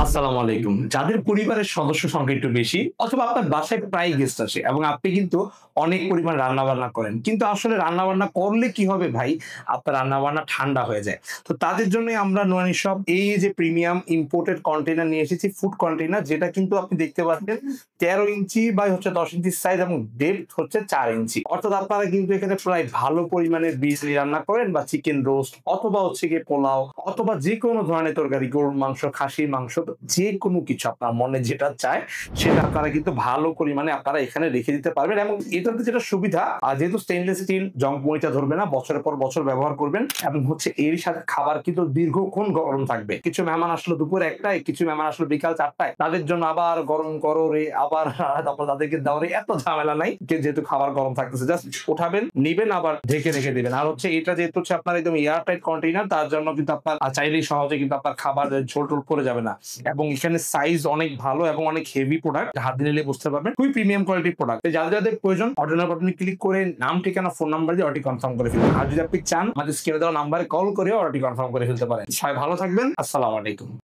আসসালামু আলাইকুম। যাদের পরিবারের সদস্য সংখ্যা একটু বেশি অথবা আপনার বাসায় প্রায় গেস্ট আসে এবং আপনি কিন্তু অনেক পরিমাণ রান্নাবান্না করেন। কিন্তু আসলে রান্নাবান্না করলে কি হবে ভাই? আপনার রান্নাবান্না ঠান্ডা হয়ে যায়। তো তাদের জন্যই আমরা নোয়ানী শপ এই যে প্রিমিয়াম ইম্পোর্টেড কন্টেইনার নিয়ে এসেছি, ফুড কন্টেইনার যেটা কিন্তু আপনি দেখতে পাচ্ছেন ১৩ ইঞ্চি বাই ১০ ইঞ্চির সাইজ এবং ডেপথ হচ্ছে ৪ ইঞ্চি। অর্থাৎ আপনারা কিন্তু এখানে প্রায় ভালো পরিমাণের বিরিয়ানি রান্না করেন বা চিকেন রোস্ট অথবা হচ্ছে গিয়ে পোলাও অথবা যেকোনো ধরনের তরকারি, গরুর মাংস, খাসির মাংস যেকোনো কিছু আপনার মনে যেটা চায় সেটা আপনারা কিন্তু ভালো পরিমাণে আপনারা এখানে রেখে দিতে পারবেন। এবং এটাতে যেটা সুবিধা যেহেতু স্টেইনলেস স্টিল জং মরিচা ধরবে না, বছরের পর বছর ব্যবহার করবেন এবং হচ্ছে এর সাথে খাবার কিন্তু দীর্ঘক্ষণ গরম থাকবে। কিছু মেহমান আসলো দুপুর ১টায়, কিছু মেহমান আসলো বিকাল ৪টায়, তাদের জন্য আবার গরম করো রে, আবার তারপর তাদেরকে দাও রে, এত ঝামেলা নাই। যেহেতু খাবার গরম থাকতেছে, জাস্ট উঠাবেন, নিবেন, আবার ঢেকে রেখে দিবেন। আর হচ্ছে এটা যেহেতু হচ্ছে আপনার একদম এয়ার টাইট কন্টেইনার, তার জন্য কিন্তু আপনার চাইলেই সহজে কিন্তু আপনার খাবার ঝোল টোল পড়ে যাবে না। এবং এখানে সাইজ অনেক ভালো এবং অনেক হেভি প্রোডাক্ট, হাত দিয়ে নিলে বুঝতে পারবেন খুবই প্রিমিয়াম কোয়ালিটির প্রোডাক্ট। যাদের যাদের প্রয়োজন অর্ডার বাটনে ক্লিক করে নাম, ঠিকানা, ফোন নাম্বার দিয়ে অর্ডারটি কনফার্ম করে ফেলুন। আর যদি আপনি চান আমাদের স্ক্রিনে দেওয়া নাম্বারে কল করে অর্ডারটি কনফার্ম করে ফেলতে পারেন। সবাই ভালো থাকবেন। আসসালামু আলাইকুম।